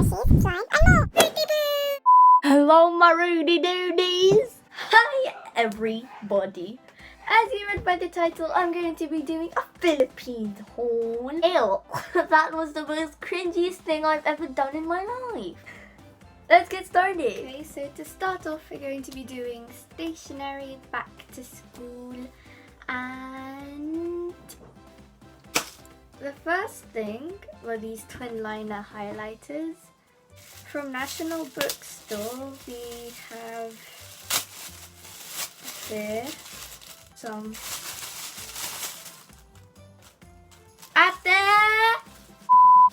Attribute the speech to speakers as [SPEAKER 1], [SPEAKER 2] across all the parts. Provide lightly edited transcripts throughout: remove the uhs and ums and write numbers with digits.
[SPEAKER 1] subscribe, and more.
[SPEAKER 2] Hello, my Rudy Doodies! Hi, everybody. As you read by the title, I'm going to be doing a Philippines haul. Ew, that was the most cringiest thing I've ever done in my life. Let's get started. Okay, so to start off, we're going to be doing stationery back to school. And the first thing were these twin liner highlighters. From National Bookstore, we have here some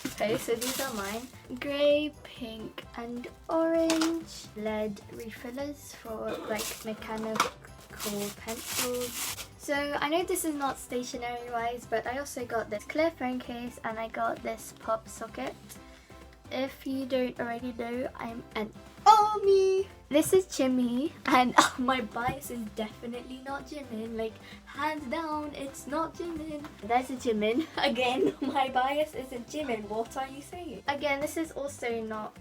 [SPEAKER 2] Okay, so these are mine. Grey, pink and orange lead refillers for like mechanical pencils. So I know this is not stationery wise, but I also got this clear phone case and I got this pop socket. If you don't already know, I'm an army. This is Jimmy, and my bias is definitely not Jimin. Like, hands down, it's not Jimin. There's a Jimin. Again, my bias isn't Jimin. What are you saying? Again, this is also not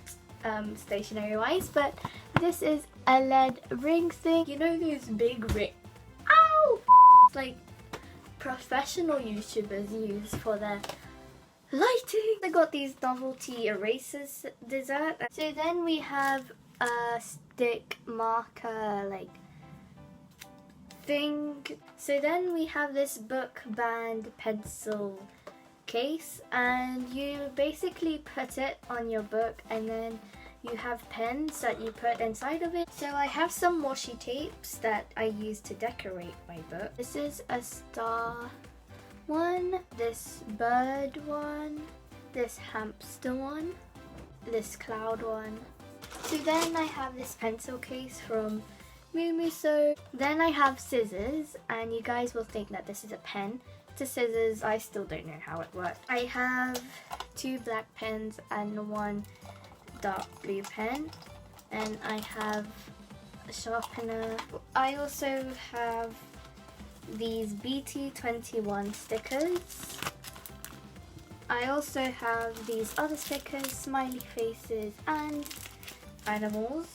[SPEAKER 2] stationery wise, but this is a LED ring thing. You know those big ring? Ow! Like professional YouTubers use for their lighting. I got these novelty erasers dessert. So then we have a stick marker like thing. So then we have this book band pencil case, and you basically put it on your book and then you have pens that you put inside of it. So I have some washi tapes that I use to decorate my book. This is a star one, this bird one, this hamster one, this cloud one. So then I have this pencil case from Mumuso. Then I have scissors, and you guys will think that this is a pen. It's a scissors. I still don't know how it works. I have two black pens and one dark blue pen, and I have a sharpener. I also have these BT21 stickers. I also have these other stickers, smiley faces and animals.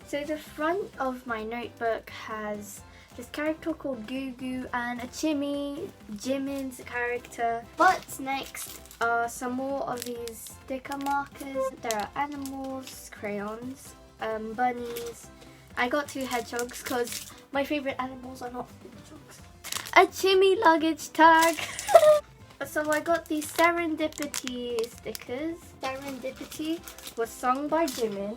[SPEAKER 2] So the front of my notebook has this character called Gugu and a Jimin's character. What's next are some more of these sticker markers. There are animals, crayons, bunnies. I got two hedgehogs because my favorite animals are not hedgehogs. A Jimmy luggage tag. So I got these serendipity stickers. Serendipity was sung by Jimin.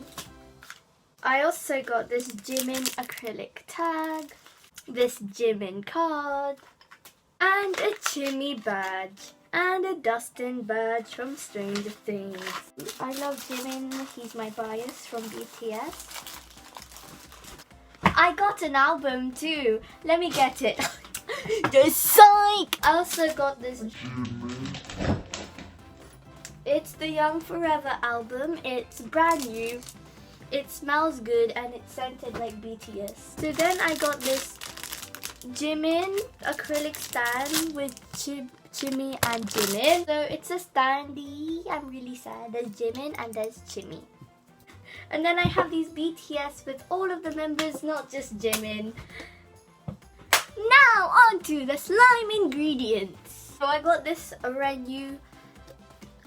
[SPEAKER 2] I also got this Jimin acrylic tag, this Jimin card, and a Jimmy badge, and a Dustin badge from Stranger Things. I love Jimin, he's my bias from BTS. I got an album too. Let me get it. The psych! I also got this. It's the Young Forever album. It's brand new. It smells good and it's scented like BTS. So then I got this Jimin acrylic stand with Jimmy and Jimin. So it's a standee. I'm really sad. There's Jimin and there's Jimmy. And then I have these BTS with all of the members, not just Jimin. Now on to the slime ingredients. So I got this Renew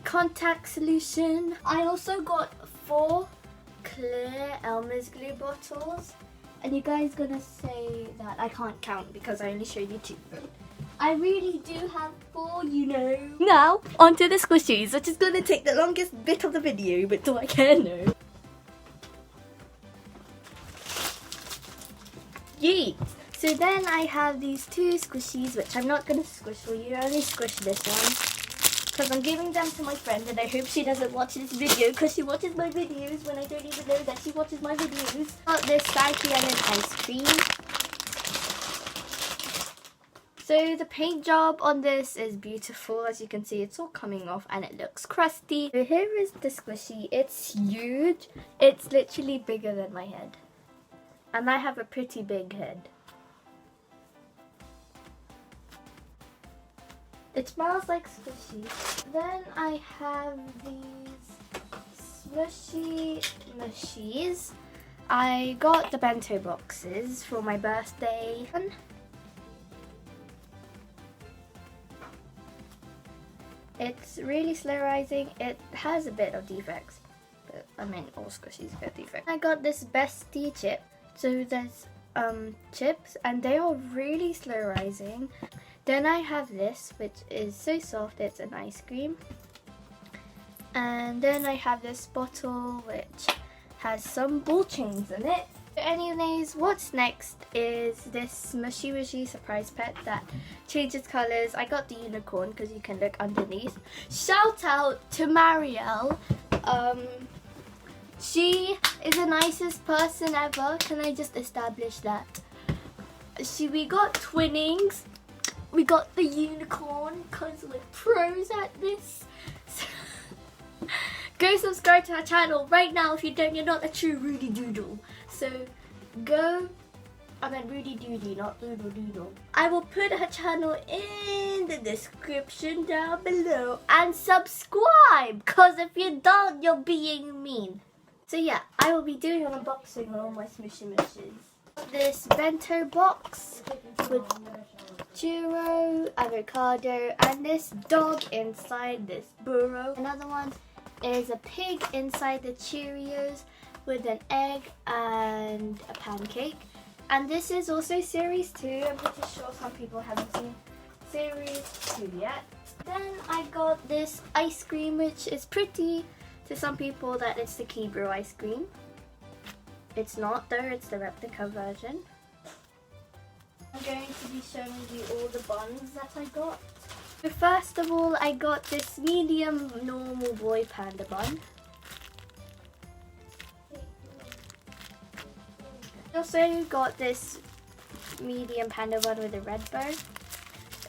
[SPEAKER 2] contact solution. I also got 4 clear Elmer's glue bottles. And you guys gonna say that I can't count because I only showed you 2. I really do have 4, you know. Now on to the squishies, which is gonna take the longest bit of the video, but do I care? No. Yeet! So then I have these 2 squishies, which I'm not going to squish for you. I only squish this one because I'm giving them to my friend, and I hope she doesn't watch this video because she watches my videos when I don't even know that she watches my videos. Got this Psyche Lemon ice cream. So the paint job on this is beautiful. As you can see, it's all coming off and it looks crusty. So here is the squishy. It's huge. It's literally bigger than my head. And I have a pretty big head. It smells like squishy. Then I have these Mushies. I got the bento boxes for my birthday. It's really slow rising. It has a bit of defects, but I mean all squishies get defects. I got this bestie chip. So there's chips and they are really slow rising. Then I have this, which is so soft, it's an ice cream. And then I have this bottle which has some ball chains in it. Anyways, what's next is this mushy surprise pet that changes colours. I got the unicorn because you can look underneath. Shout out to Marielle. She is the nicest person ever. Can I just establish that? We got twinnings. We got the unicorn because we're pros at this. Go subscribe to her channel right now. If you don't, you're not a true Rudy Doodle. So go, I meant Rudy Doody, not Doodle Doodle. I will put her channel in the description down below. And subscribe, because if you don't, you're being mean. So yeah, I will be doing an unboxing on all my Smushy Mushes. This bento box with churro, avocado, and this dog inside this burro. Another one is a pig inside the Cheerios with an egg and a pancake. And this is also series 2. I'm pretty sure some people haven't seen series 2 yet. Then I got this ice cream, which is pretty to some people that it's the Kebrew ice cream. It's not though, it's the replica version. I'm going to be showing you all the buns that I got. So first of all, I got this medium normal boy panda bun. I also got this medium panda bun with a red bow.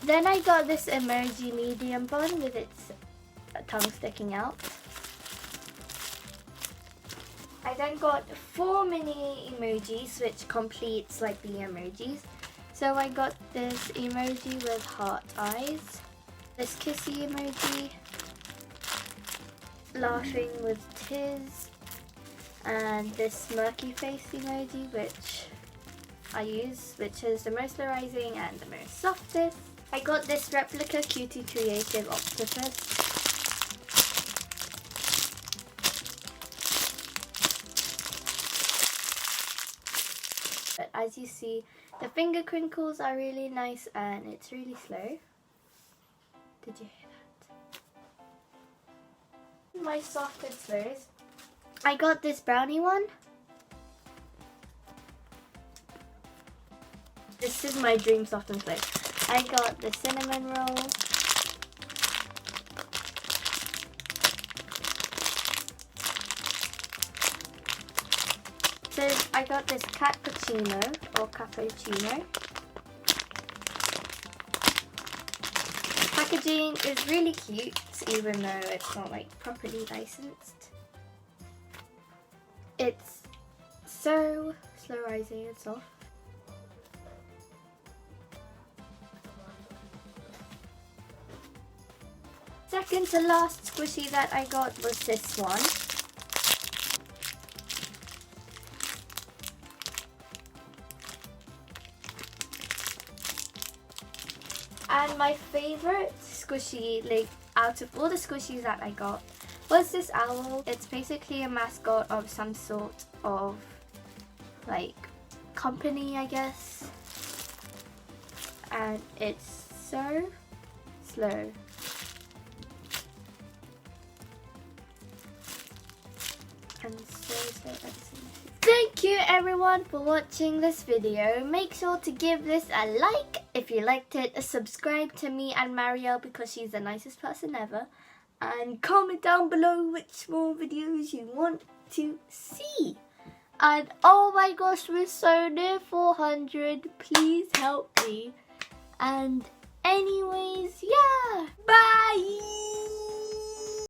[SPEAKER 2] Then I got this emoji medium bun with its tongue sticking out. I then got 4 mini emojis which completes like the emojis. So I got this emoji with heart eyes, this kissy emoji, laughing with tears, and this smirky face emoji which I use, which is the most rising and the most softest. I got this replica Cutie Creative octopus. But as you see, the finger crinkles are really nice and it's really slow. Did you hear that? My soft and slows. I got this brownie one. This is my dream soft and slow. I got the cinnamon roll. So I got this cappuccino or cappuccino. Packaging is really cute, even though it's not like properly licensed. It's so slow rising and soft. Second to last squishy that I got was this one. And my favourite squishy, like out of all the squishies that I got, was this owl. It's basically a mascot of some sort of like company, I guess. And it's so slow. And so slow at the same time. Thank you everyone for watching this video. Make sure to give this a like if you liked it, subscribe to me and Marielle because she's the nicest person ever, and comment down below which more videos you want to see. And oh my gosh, we're so near 400, please help me. And anyways, yeah, bye!